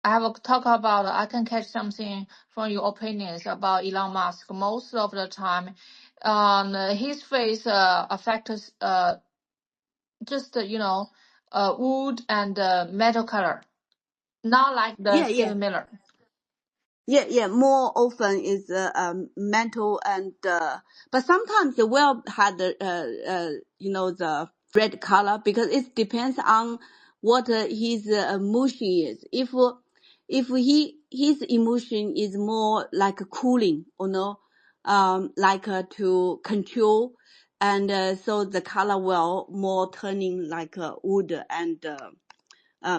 I have a talk about. I can catch something from your opinions about Elon Musk. Most of the time, his face affects just wood and metal color, not like the Yeah, yeah. Stephen Miller. Yeah. More often is mental and but sometimes the will had the red color because it depends on what his emotion is. If his emotion is more like cooling, like to control, and so the color will more turning like wood and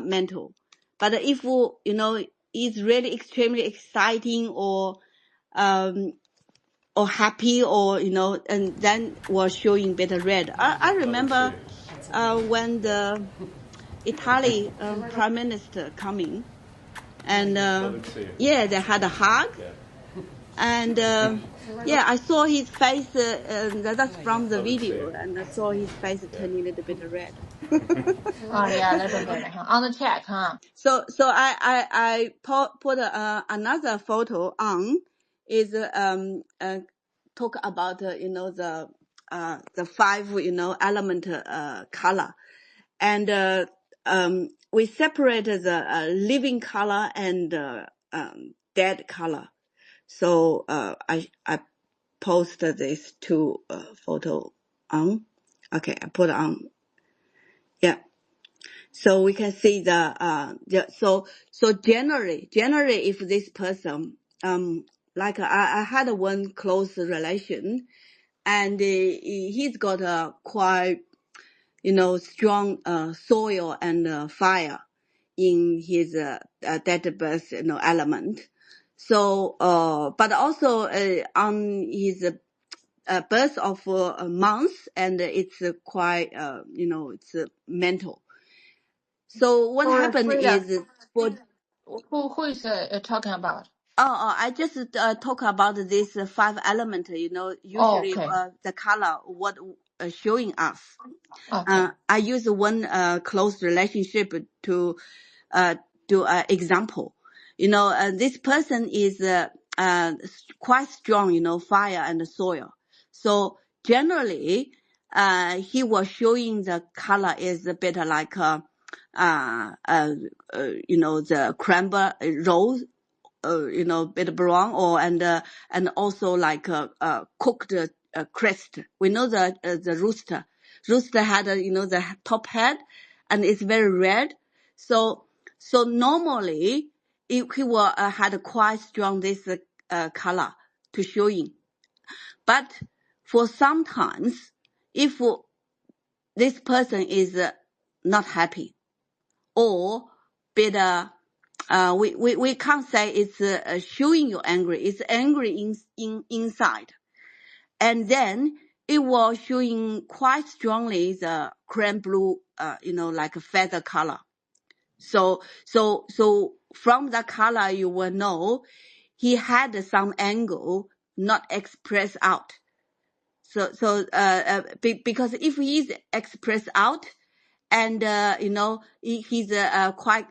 mental. But if it's really extremely exciting um or happy and then was showing better red. I remember when the Italy prime minister coming and yeah, they had a hug and yeah, I saw his face. That's from the video, and I saw his face turning a little bit red. Oh yeah, a little bit huh? On the check, huh? So I put another photo on is talk about the five element color and we separated the living color and dead color. So I posted this two photo on. Okay, I put on. Yeah. So we can see so generally if this person like I had one close relation and he's got a quite strong soil and fire in his dead birth element. So but also on his birth of a month and it's quite it's mental. So what For happened Frida, is for who is talking about? I just talk about this five element. Oh, Usually okay, the color what showing us. okay. I use one close relationship to do an example. This person is quite strong. Fire and soil. So generally, he was showing the color is a bit like the cranberry rose, bit brown and also like cooked crust. We know the rooster had the top head and it's very red. So normally he will had quite strong this color to showing. But for sometimes if this person is not happy or better we can't say it's showing you angry. It's angry inside, and then it was showing quite strongly the cream blue, like a feather color. So from the color you will know he had some angle not expressed out. Because if he's expressed out and he's quite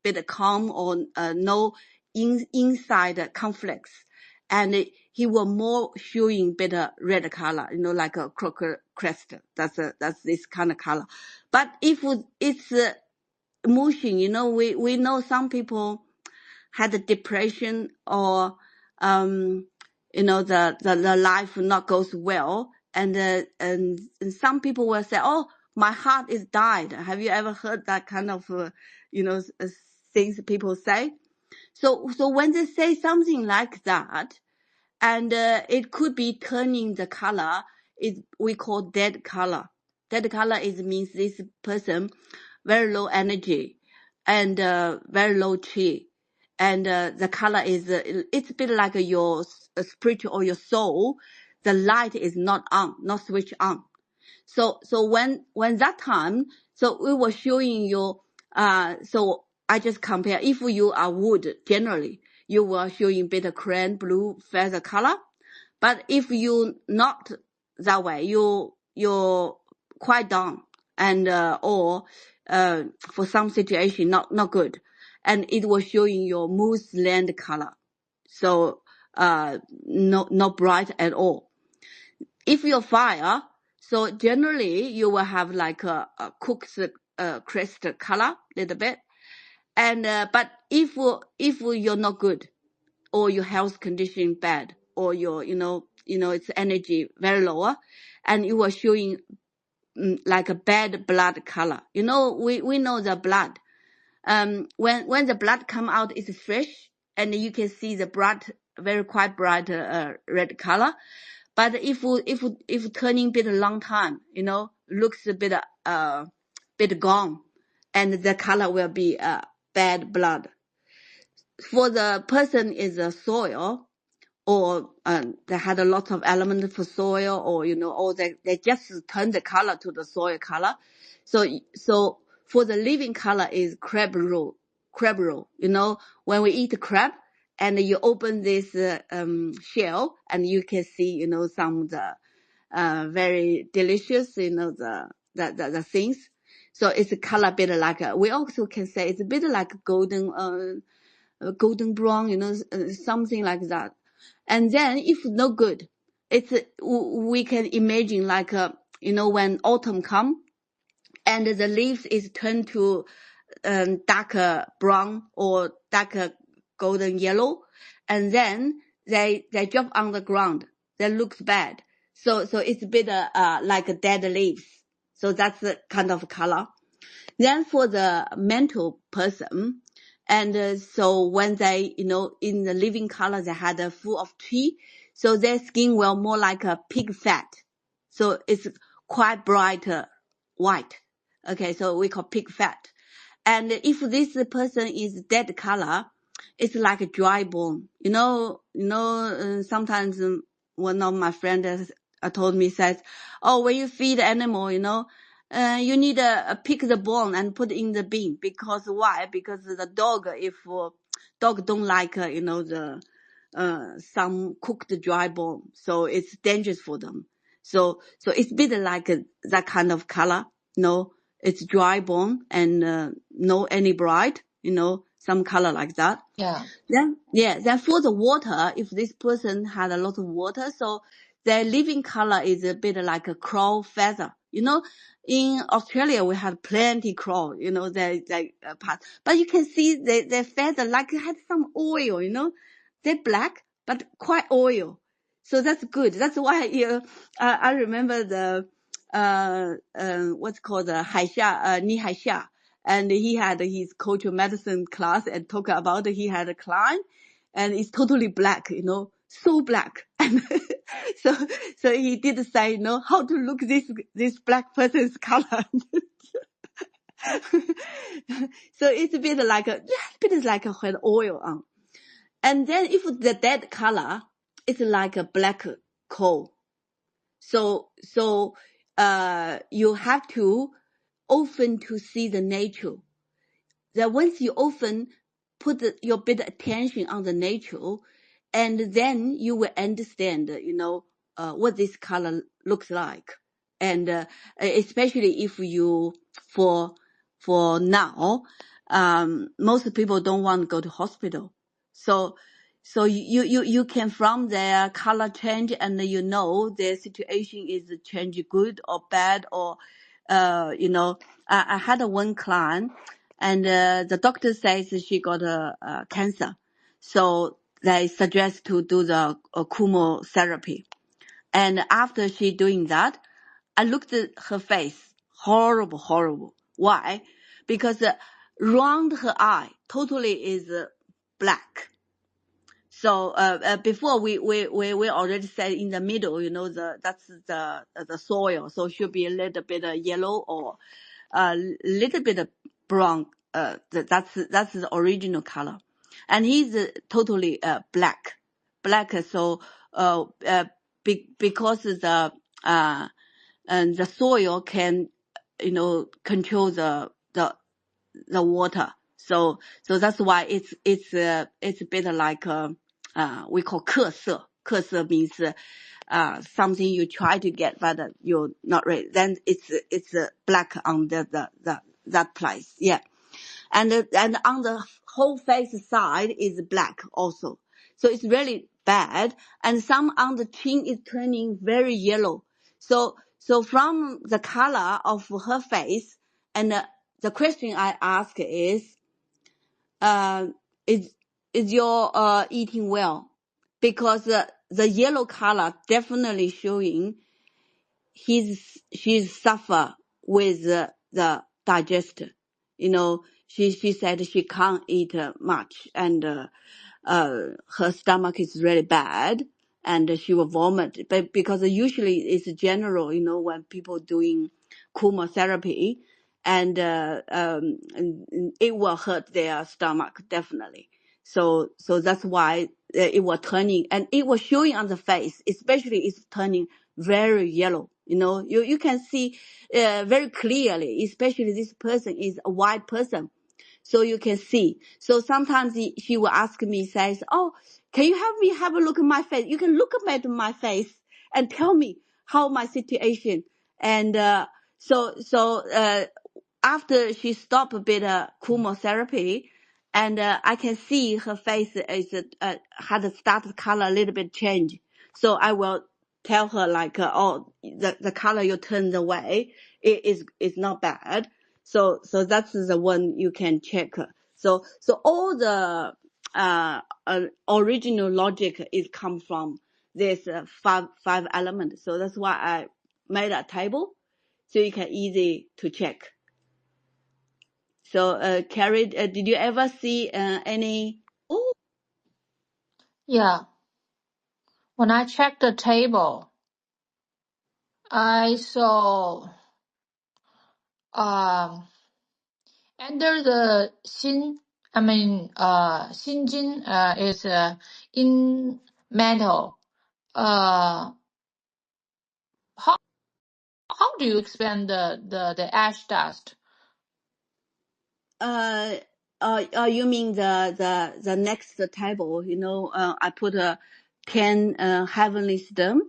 bit calm or no inside conflicts and he will more showing better red color like a crooked crest. That's this kind of color. But if it's emotion, we know some people had a depression or the life not goes well and some people will say, oh, my heart is died. Have you ever heard that kind of things people say? So when they say something like that and it could be turning the color is we call dead color. Dead color means this person very low energy and very low chi and the color is it's a bit like your spiritual or your soul. The light is not on, not switched on. So when that time, so we were showing you so I just compare. If you are wood, generally you were showing better cream blue feather color. But if you not that way, you're quite down and or for some situation, not good. And it was showing your moose land color. So, not bright at all. If you're fire, so generally you will have like a cooked, crystal color, little bit. And, but if you're not good, or your health condition bad, or your, it's energy very lower, and you are showing like a bad blood color. We know the blood. When the blood come out, it's fresh, and you can see the blood very quite bright red color. But if turning bit a long time, looks a bit gone, and the color will be bad blood. For the person is a soil, or they had a lot of elements for soil, or or they just turn the color to the soil color. So for the living color is crab roe. When we eat crab, and you open this shell, and you can see some of the very delicious the things. So it's a color bit like we also can say it's a bit like golden brown, something like that. And then if no good, we can imagine like when autumn come, and the leaves is turned to darker brown or darker golden yellow, and then they drop on the ground. That looks bad. So it's a bit like dead leaves. So that's the kind of color. Then for the mental person, and so when they, in the living color, they had a full of tree, so their skin will more like a pig fat. So it's quite bright white. Okay, so we call pig fat. And if this person is dead color, it's like a dry bone. Sometimes one of my friends told me, says, oh, when you feed animal, you need to pick the bone and put in the bin. Because why? Because the dog, if dog don't like, some cooked dry bone, so it's dangerous for them. So it's a bit like that kind of color. It's dry bone and no any bright, some color like that. Yeah. Then for the water, if this person had a lot of water, so their living color is a bit like a crow feather. In Australia we have plenty crow, they part, but you can see their feather like had some oil, they're black but quite oil. So that's good. That's why I remember the what's called the Ni Haixia. And he had his cultural medicine class and talk about he had a client and it's totally black, so black. And so he did say, how to look this black person's color. So it's a bit like when oil on. And then if the dead color, it's like a black coal. So you have to often to see the nature. That once you often put your bit attention on the nature, and then you will understand, what this color looks like. And especially if you, for now, most people don't want to go to hospital. So you can from their color change, and their situation is change good or bad, or I had one client, and the doctor says she got a cancer, so they suggest to do the chemotherapy. And after she doing that, I looked at her face, horrible. Why? Because round her eye totally is black. So before we already said in the middle, that's the soil, so should be a little bit yellow or a little bit brown. That's the original color, and he's totally black. So because the soil can control the water. So that's why it's a bit like we call 褐色. 褐色 means something you try to get but you're not ready. Then it's black on the that place. Yeah. And on the whole face side is black also. So it's really bad. And some on the chin is turning very yellow. So from the color of her face, and the question I ask is, is your eating well? Because the yellow color definitely showing she's suffer with the digestion. She said she can't eat much, and her stomach is really bad, and she will vomit. But because usually it's general, when people doing chemotherapy, and it will hurt their stomach definitely. So that's why it was turning, and it was showing on the face, especially it's turning very yellow. You can see very clearly, especially this person is a white person. So you can see. So sometimes she will ask me, says, "Oh, can you help me have a look at my face? You can look at my face and tell me how my situation." And after she stopped a bit chemotherapy, and I can see her face is had a started color a little bit change. So I will tell her like, "Oh, the color you turned away is not bad." So that's the one you can check. So all the original logic is come from this five element. So that's why I made a table, so you can easy to check. So Carrie, did you ever see any? Oh, Yeah. When I checked the table, I saw under the Xinjin is in metal. How do you explain the ash dust? You mean the next table? I put 10 heavenly stone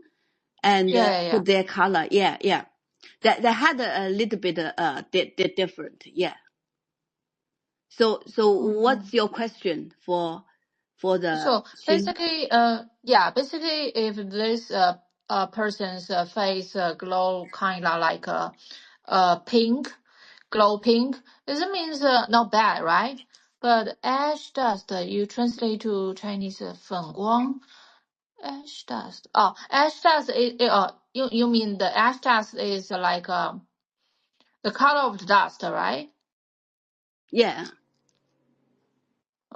and Yeah. put their color. Yeah. They had a little bit different. Yeah. So what's your question for the So Xin? basically, if this person's face glow kind of like pink, glow pink, this means not bad, right? But ash dust, you translate to Chinese 粉光 ash dust. Oh, ash dust you mean the ash dust is like the color of the dust, right? Yeah.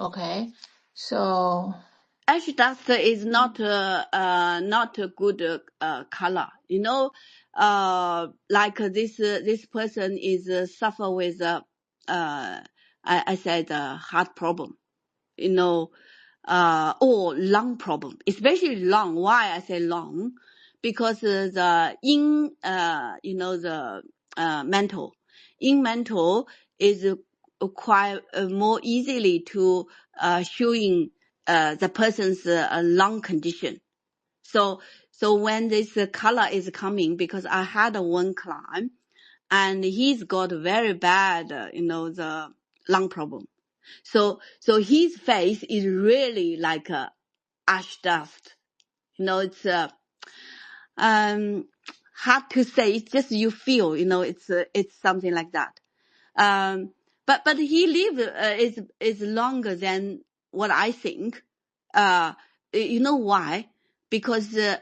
Okay, so Ash dust is not a good color. Like this person is suffer with I said heart problem. Or lung problem, especially lung. Why I say lung? Because the mental is quite more easily to showing the person's lung condition. So when this color is coming, because I had one client and he's got very bad, the lung problem. So his face is really like a ash dust. It's hard to say. It's just you feel, it's something like that. But he live is longer than what I think. You know why? Because the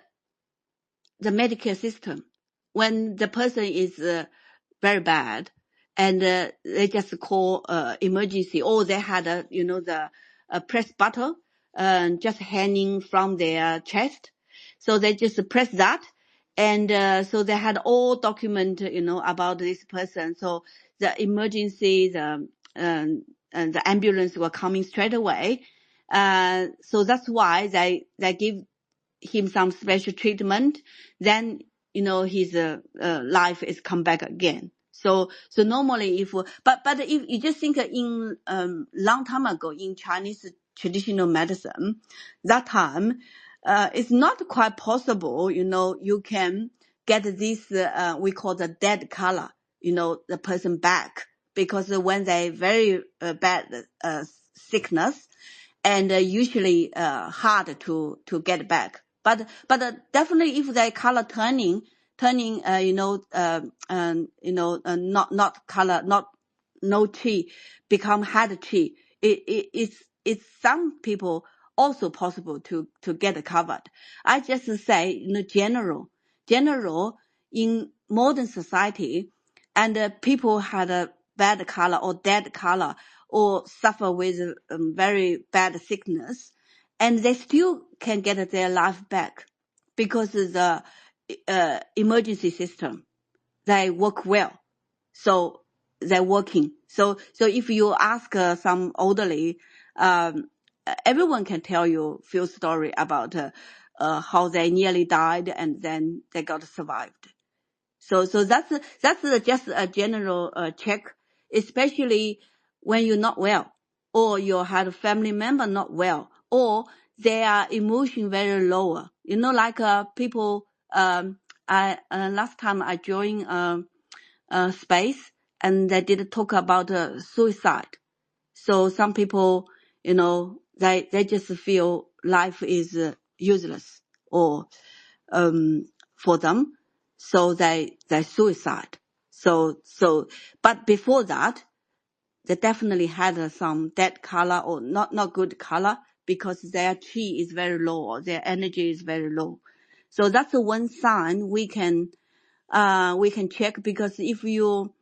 medical system, when the person is very bad, and they just call emergency, or they had the press button just hanging from their chest, so they just press that, and so they had all document about this person. So the emergency, and the ambulance were coming straight away. So that's why they give him some special treatment, then his life is come back again. So normally but if you just think in long time ago in Chinese traditional medicine, that time it's not quite possible. You can get this we call the dead color, the person back, because when they very bad sickness, and usually hard to get back. But definitely if they color turning, not color, not no chi, become hard chi. It's some people also possible to get covered. I just say general in modern society, and people had a bad color or dead color or suffer with very bad sickness, and they still can get their life back because of the emergency system. They work well. So they're working. So if you ask some elderly, everyone can tell you few story about how they nearly died and then they got survived. So that's just a general check, especially when you're not well, or you had a family member not well, or their emotion very lower. Like people. I last time I joined space, and they did talk about suicide. So some people, they just feel life is useless or for them, so they suicide. So but before that, they definitely had some dead color or not good color because their chi is very low or their energy is very low. So that's the one sign we can check, because if you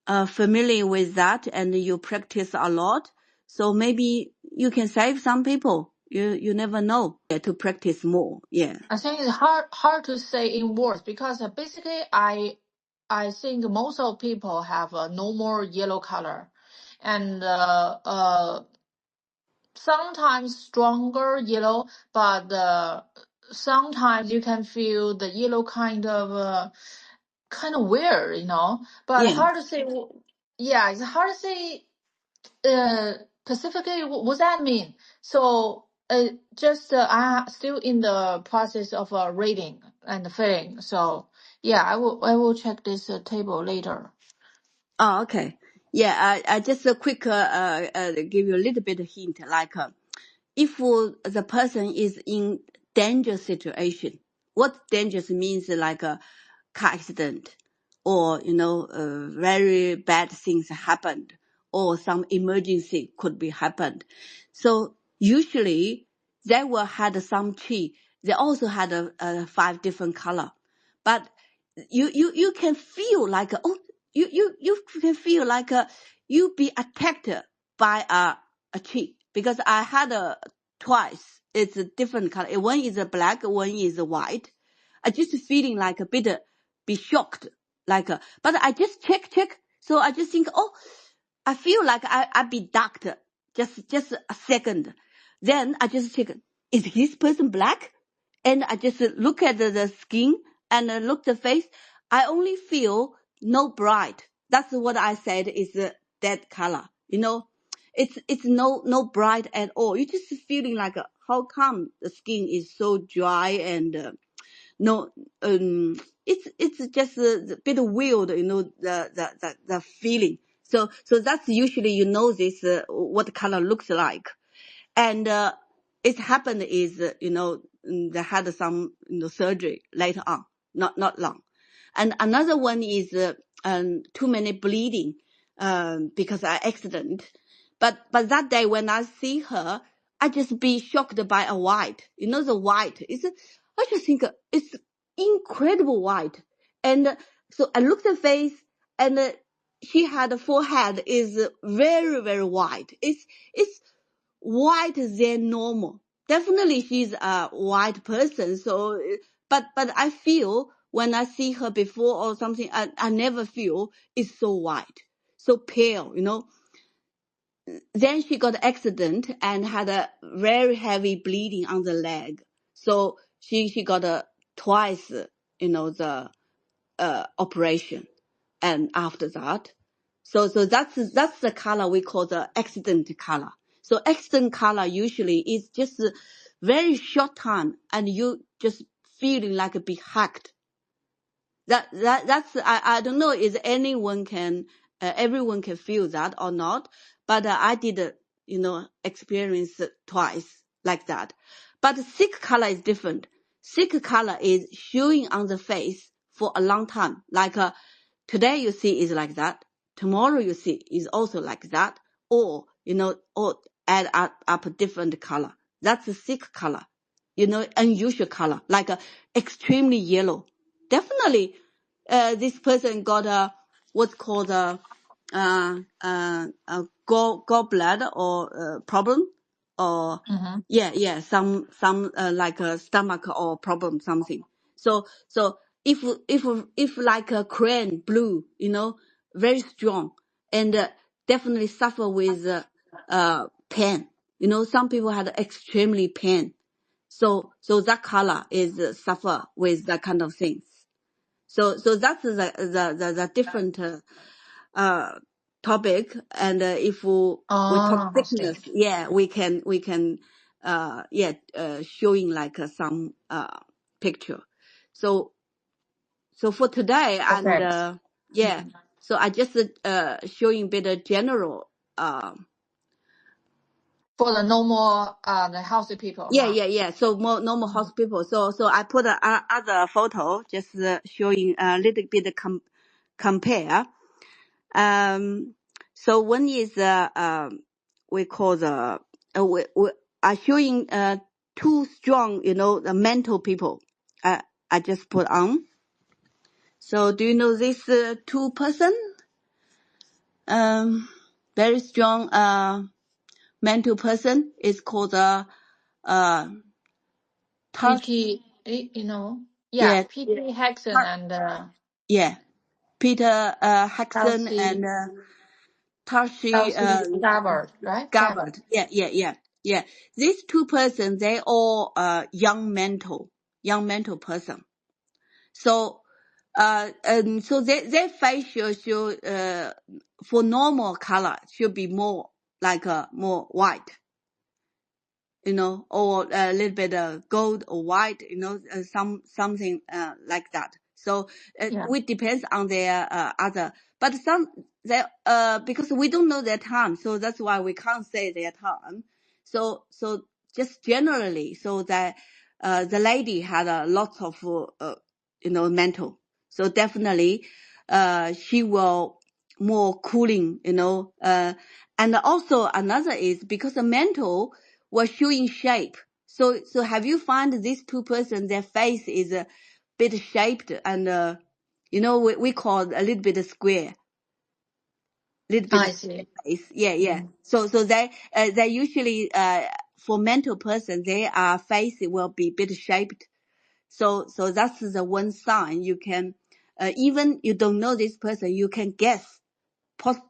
are familiar with that and you practice a lot, so maybe you can save some people. You never know. To practice more. Yeah. I think it's hard to say in words because basically I think most of people have a normal yellow color, and sometimes stronger yellow, but sometimes you can feel the yellow kind of weird, But Yeah. hard to say. Yeah, it's hard to say specifically what that mean. So just I still in the process of reading and filling. So yeah, I will check this table later. Oh, okay. Yeah. I just a quick give you a little bit of hint, like if the person is in danger situation. What dangerous means, like a car accident, or very bad things happened, or some emergency could be happened. So usually they will had some chi. They also had a 5 different color, but you can feel like you can feel like you be attacked by a chi, because I had twice. It's a different color. One is a black, one is a white. I just feeling like a bit be shocked, like but I just check. So I just think, oh, I feel like I be ducked just a second. Then I just check, is this person black? And I just look at the skin and look the face. I only feel no bright. That's what I said is dead color. It's no bright at all. You just feeling like how come the skin is so dry and no it's just a bit weird, the feeling. So that's usually this what color looks like. And it happened is they had some surgery later on, not long. And another one is too many bleeding because I accident. But that day when I see her, I just be shocked by a white. The white is, I just think it's incredible white. And so I looked at face, and she had a forehead is very, very white. It's white than normal. Definitely she's a white person. So, but I feel when I see her before or something, I never feel it's so white, so pale, Then she got an accident and had a very heavy bleeding on the leg. So she got twice, the operation. And after that, so that's the color we call the accident color. So accident color usually is just a very short time, and you just feeling like a be hacked. That's I don't know if anyone can everyone can feel that or not, but I did, experience twice like that. But thick color is different. Thick color is showing on the face for a long time. Like today you see is like that. Tomorrow you see is also like that. Or, or add up a different color. That's a thick color. Unusual color, like extremely yellow. Definitely, this person got what's called a gallbladder or problem, or some like a stomach or problem something. So if like a crayon blue, very strong, and definitely suffer with pain. Some people had extremely pain. So that color is suffer with that kind of things. So that's the different topic. And if we talk I see. thickness, we can showing like some picture. So for today, and Okay. so I just showing a bit of general For the normal, the healthy people, huh? Yeah. So more normal hospital. So I put other photo, just showing a little bit compare. So one is we call the we are showing two strong, the mental people. I just put on. So do you know this two person? Very strong mental person is called Tash. PT, yeah, Yeah, PT Hexon and yeah. Peter Haxon Elsie, and Tashi Elsie Gabbard, right? Gabbard. Gabbard. Yeah. These two persons, they all young mental person. So so their face should for normal color should be more like more white, or a little bit of gold or white, something like that. So Yeah. it depends on their other, but some they because we don't know their time, so that's why we can't say their time. So just generally, so that the lady had a lot of mental, so definitely she will more cooling, and also another is because the mental was showing shape. So have you found these two persons, their face is a bit shaped, and we call a little bit square, little bit I square see. face. Yeah. So they usually for mental person, their face will be bit shaped. So that's the one sign you can even you don't know this person, you can guess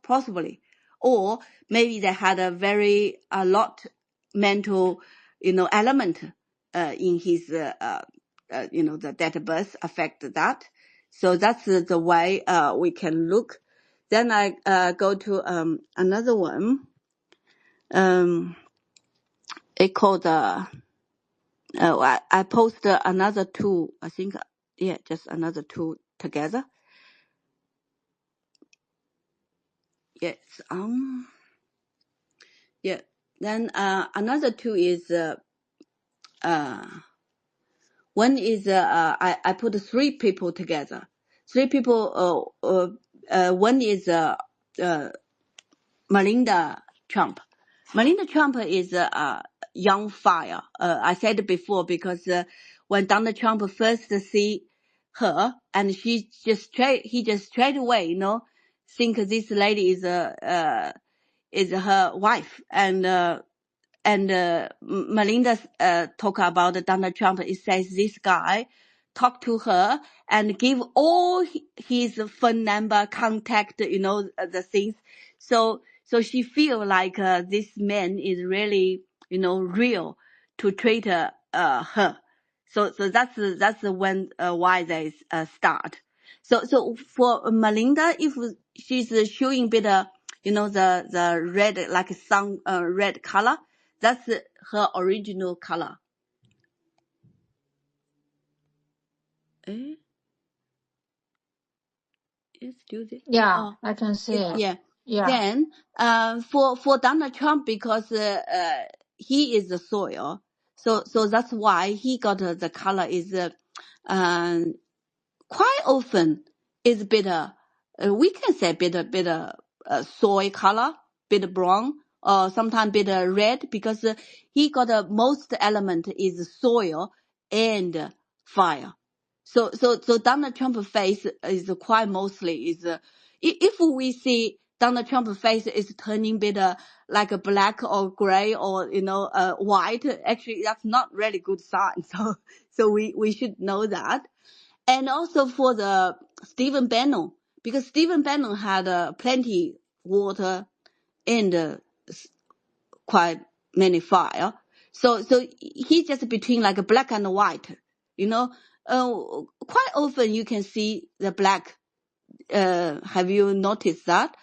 possibly, or maybe they had a lot mental, element in his, the date of birth affect that. So that's the way we can look. Then I go to another one. It called I post another two. I think just another two together. Yes. Yeah. Then another two is one is I put three people together. Three people. One is Melinda Trump. Melinda Trump is young fire. I said before because when Donald Trump first see her, and he just straight away, think this lady is her wife, and Melinda talk about Donald Trump. It says this guy talk to her and give all his phone number, contact, the things. So she feel like this man is really, real to treat her. So that's when why they start. So for Melinda, if she's showing bit the red, like some red color, that's her original color. It's still there. Yeah, Oh, I can see it. yeah. Yeah. Then, for Donald Trump, because he is the soil, so that's why he got the color is um quite often is bitter. We can say bitter soy color, bitter brown, or sometimes bitter red, because he got most element is soil and fire. So Donald Trump face is quite mostly is if we see Donald Trump face is turning bitter like a black or gray or white, actually that's not really good sign. So we should know that. And also for the Stephen Bannon, because Stephen Bannon had plenty water and quite many fire. So he just between like a black and white, you know. Quite often you can see the black. Have you noticed that?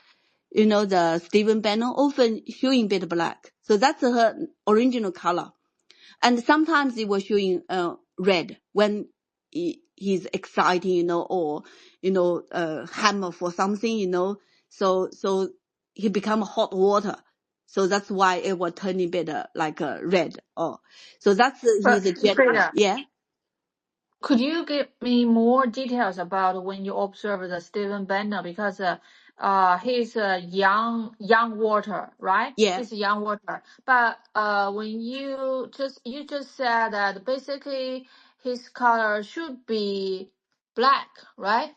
You know, the Stephen Bannon often showing bit black. So that's her original color. And sometimes it was showing red when he's exciting, or hammer for something, so he become hot water. So that's why it was turning bit like red. So that's But his Frida, yeah. could you give me more details about when you observe the Stephen Bannon? Because he's young water, right? Yeah. He's young water. But when you just said that basically his color should be black, right?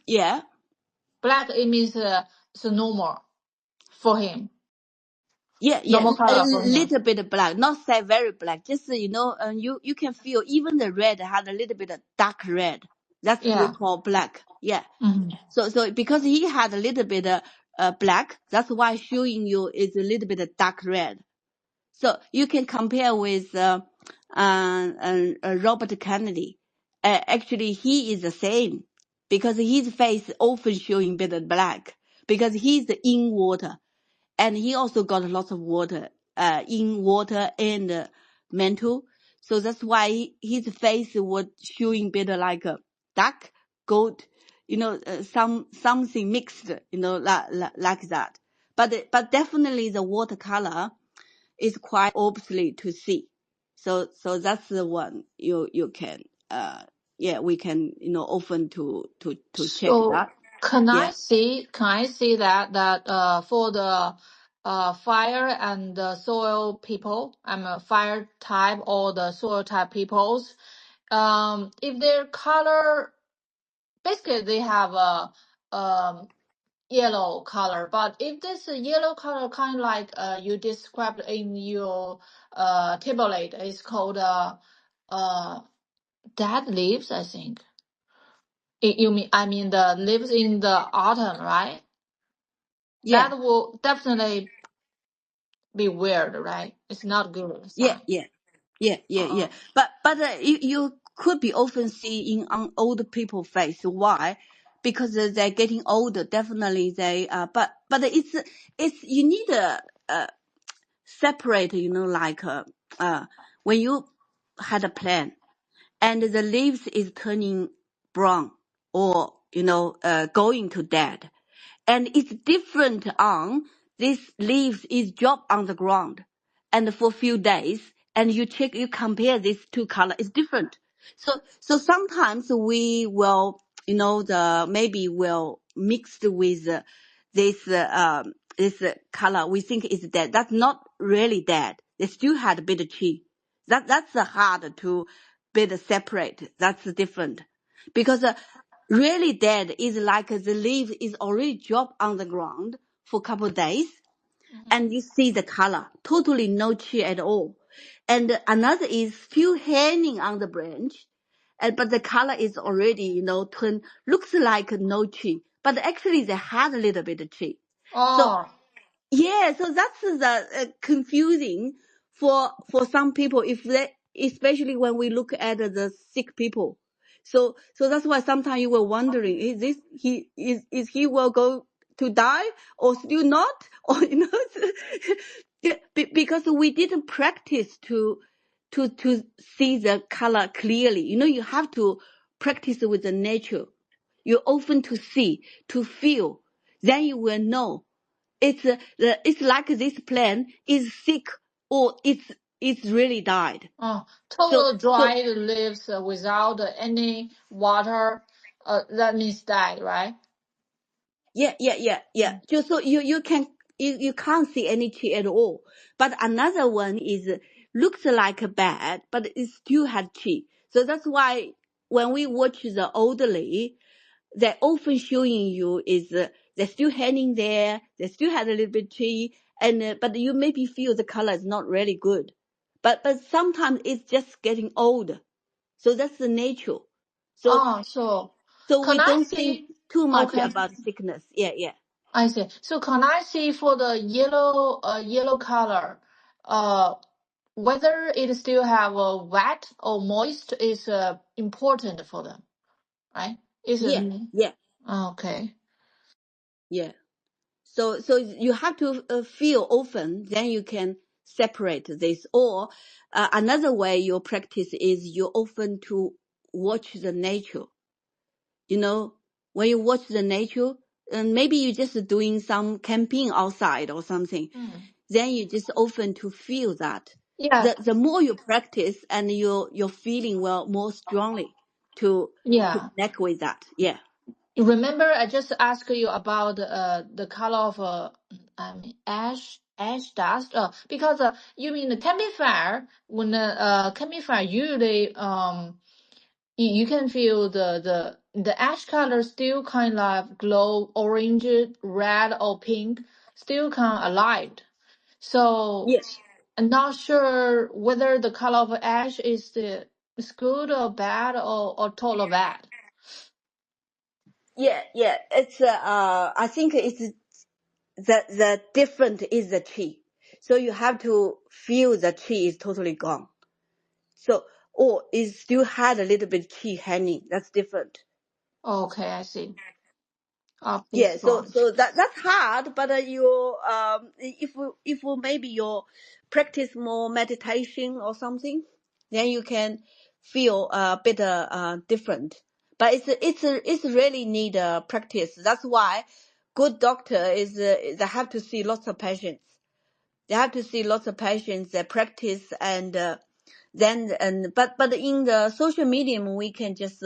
Yeah. Black, it means it's normal for him. Yeah, Normal a color for him. little bit black, not say very black. Just you can feel even the red had a little bit of dark red. That's we Yeah. call black. Yeah. Hmm. So because he had a little bit black, that's why showing you is a little bit of dark red. So you can compare with Robert Kennedy. Actually, he is the same because his face often showing bit of black because he's in water. And he also got lots of water, in water and mental. So that's why his face was showing better like a dark gold, something mixed, like that. But definitely the watercolor is quite obviously to see. So that's the one you can, we can, often to check So that. Yeah. can I see that for the fire and the soil people, I'm a fire type or the soil type peoples, if their color basically they have a yellow color, but if this yellow color kind of like you described in your tablet, it's called dead leaves, I think. You mean, I mean the leaves in the autumn, right? Yeah. That will definitely be weird, right? It's not good Yeah. sign. Yeah. Yeah. Uh-uh. But you could be often see in on old people face. Why? Because they're getting older. Definitely they. But it's you need separate. Like when you had a plant and the leaves is turning brown or going to dead, and it's different on this leaves is drop on the ground and for a few days, and you compare these two color, it's different. So sometimes we will, the maybe will mixed with this color we think is dead. That's not really dead. They still had a bit of chi. That's hard to bit separate. That's different because really dead is like the leaf is already dropped on the ground for a couple of days, Mhm. and you see the color, totally no chi at all. And another is still hanging on the branch, but the color is already, turn, looks like no chi, but actually they had a little bit of chi. So Oh, yeah, so that's the confusing for some people if they, especially when we look at the sick people. So that's why sometimes you were wondering, is this is he will go to die or still not, or yeah, because we didn't practice to see the color clearly. You have to practice with the nature. you open to see, to feel, then you will know it's like this plant is sick or it's really died. Oh, So total dried leaves without any water. That means died, right? yeah. Mm. Just so you can't see any tree at all. But another one is looks like bad, but it still had tree. So that's why when we watch the elderly, they often showing you is they're still hanging there, they still had a little bit tree, and but you maybe feel the color is not really good. But sometimes it's just getting old. So that's the nature. So Oh, so so we can I don't think see? too much Okay, about sickness. Yeah. I see. So can I see for the yellow color, uh, whether it still have a wet or moist is important for them, right? Is it? Yeah, yeah, Okay. yeah. So you have to feel often, then you can separate this. Or another way you practice is you often to watch the nature. You know, when you watch the nature, and maybe you're just doing some camping outside or something, Mm. then you just often to feel that. Yeah, The more you practice and you're feeling well more strongly to yeah. connect with that. Yeah. You remember I just asked you about the color of ash dust because you mean the campfire when campfire usually you can feel the ash color still kind of glow orange, red or pink, still kind of alive. So Yeah. I'm not sure whether the color of ash is good or bad or total bad. Yeah. It's I think it's the different is the chi. So you have to feel the chi is totally gone. So or it still had a little bit chi hanging. That's different. Okay, I see. Of this Yeah, so one. that's hard, but you if you maybe you practice more meditation or something, then you can feel a bit different. But it's really need practice. That's why good doctor is they have to see lots of patients. They have to see lots of patients. They practice and then and but in the social medium we can just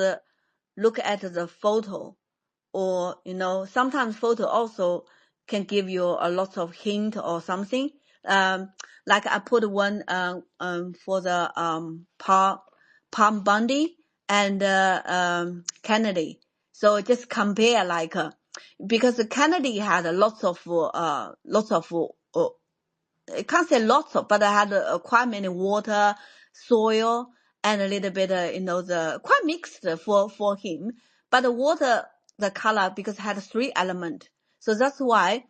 look at the photo or sometimes photo also can give you a lot of hint or something. Like I put one for the Palm Bundy and Kennedy. So just compare like because Kennedy had lots of I can't say lots of, but I had quite many water, soil, and a little bit, the quite mixed for him. But the water, the color, because it had 3 elements, so that's why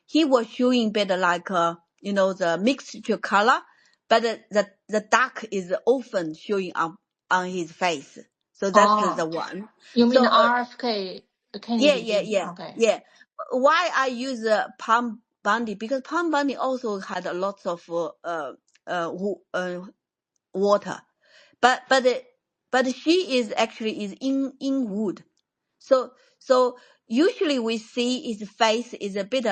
he was showing better like, the mixture color, but the dark is often showing up on his face. So that's Oh, the one. you mean So RFK yeah, Kennedy yeah, did? yeah, Okay. yeah. Why I use Palm Bundy? Because Palm Bundy also had a lot of water, but she is actually is in wood. So usually we see his face is a bit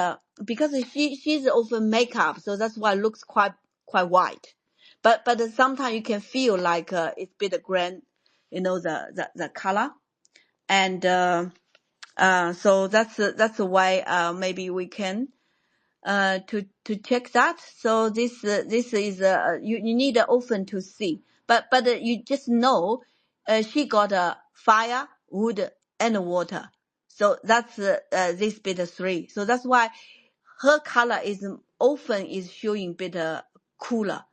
because she's often makeup, so that's why it looks quite white. But sometimes you can feel like it's a bit grand, the color and. So that's why maybe we can to check that. So this is you need often to see, but you just know she got a fire, wood, and water. So that's this bit 3. So that's why her color is often is showing bit cooler,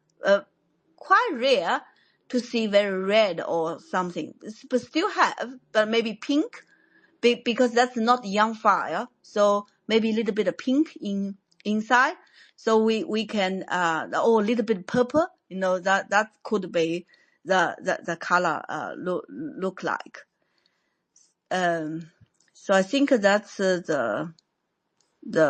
quite rare to see very red or something, but still have, but maybe pink because that's not young fire, so maybe a little bit of pink inside. So we can or a little bit purple. That could be the color look like. So I think that's the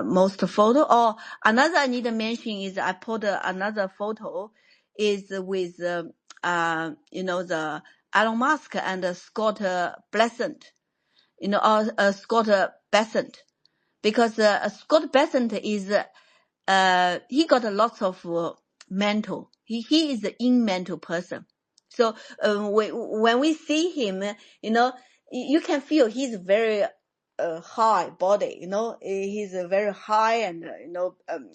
most photo. Or another I need to mention is I put another photo is with the Elon Musk and Scott Blessant. or Scott Bessent, because Scott Bessent is he got a lot of mental. He is an in mental person. So when we see him, you can feel he's very high body. He's a very high and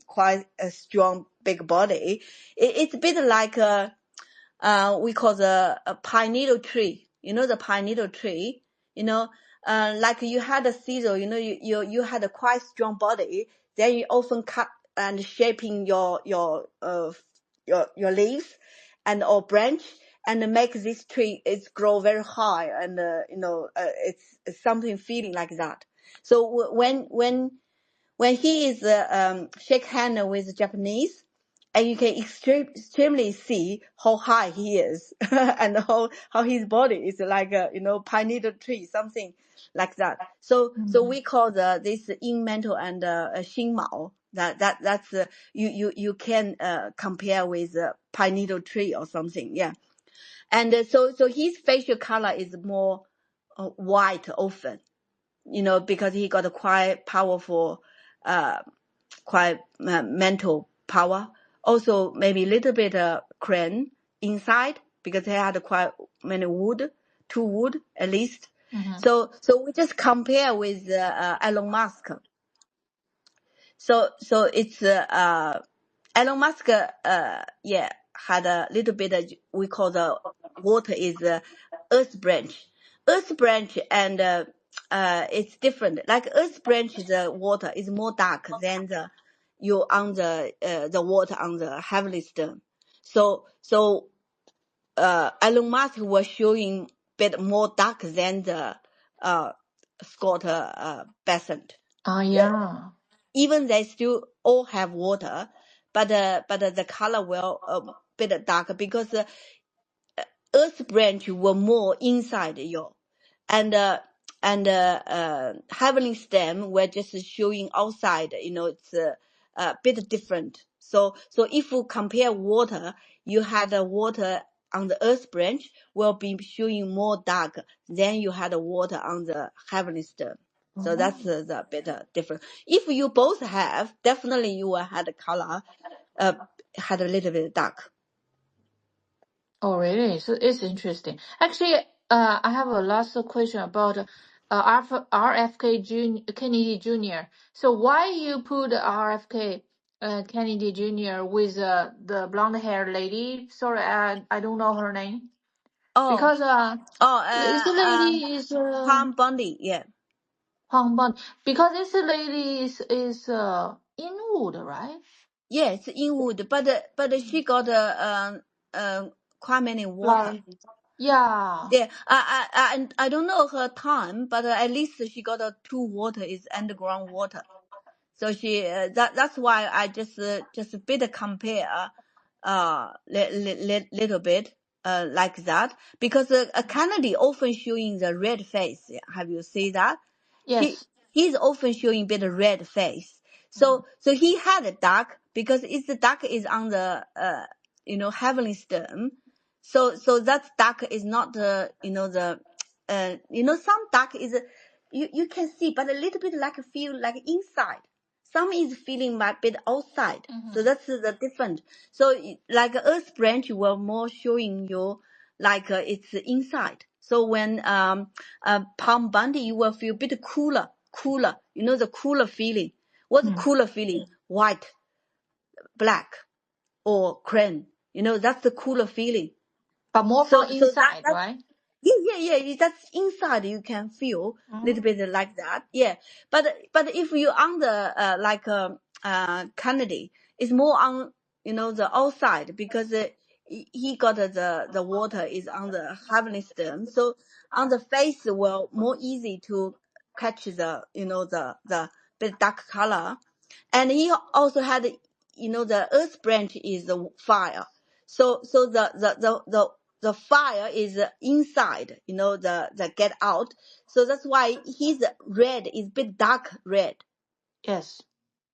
quite a strong big body. It's a bit like we call a pine needle tree. The pine needle tree. Like you had a scissor. You had a quite strong body. Then you often cut and shaping your leaves and or branch and make this tree grow very high, and it's something feeling like that. So when he is shake hand with Japanese, and you can extremely see how high he is and how his body is like a pine needle tree, something like that. So we call this yin mental and xin mao. That's you can compare with pine needle tree or something, yeah. And so his facial color is more white often, because he got a quite powerful quite mental power. Also, maybe a little bit crane inside, because he had quite many two wood at least. So we just compare with Elon Musk. So it's Elon Musk had a little bit of, we call the water is earth branch. Earth branch and it's different. Like earth branch, the water is more dark than the water on the heavenly stone. So Elon Musk was showing bit more dark than the Scott Bessent. Yeah. Even they still all have water, but the color will bit darker, because earth branch were more inside you, and heavenly stem were just showing outside. It's a bit different. So if you compare water, you had the water on the earth branch will be showing more dark than you had the water on the heavenly stem. So that's the bit different. If you both have, definitely you will have the color had a little bit dark. Oh, really? So it's interesting. Actually, I have a last question about RFK Kennedy Jr. So why you put RFK Kennedy Jr. with the blonde hair lady? Sorry, I don't know her name. Oh, Because this lady is Palm Bundy, yeah. Hong Kong. Because this lady is Inwood, right? Yeah, it's Inwood, but she got quite many water. Like, yeah. Yeah, I don't know her time, but at least she got 2 water is underground water. So she that's why I just a bit compare little bit like that, because a Kennedy often showing the red face. Have you seen that? Yes. He's often showing bit of red face. So he had a dark, because the dark is on the heavenly stone. So that dark is not the some dark is you can see, but a little bit like feel like inside. Some is feeling a bit outside. So that's the different. So like earth branch will more showing you like it's inside. So when Palm Bundy, you will feel a bit cooler. The cooler feeling. What's cooler feeling? White, black, or cream. That's the cooler feeling. But more So from inside, that's right? yeah. That's inside. You can feel a little bit like that. Yeah. But if you on the like Kennedy, it's more on the outside, because he got the water is on the heavenly stone. So on the face will more easy to catch the the bit dark color. And he also had the earth branch is the fire. So the fire is inside, the get out. So that's why his red is a bit dark red. Yes.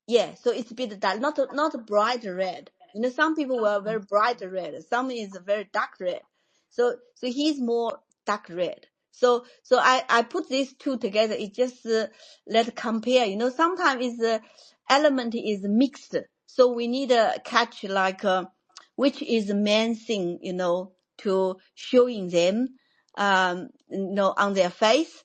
Yeah, so it's a bit dark, not bright red. Some people were very bright red, some is very dark red. So he's more dark red. So I put these two together. It just let compare. You know, sometimes the element is mixed, so we need to catch like which is the main thing, you know, to showing them, you know, on their face.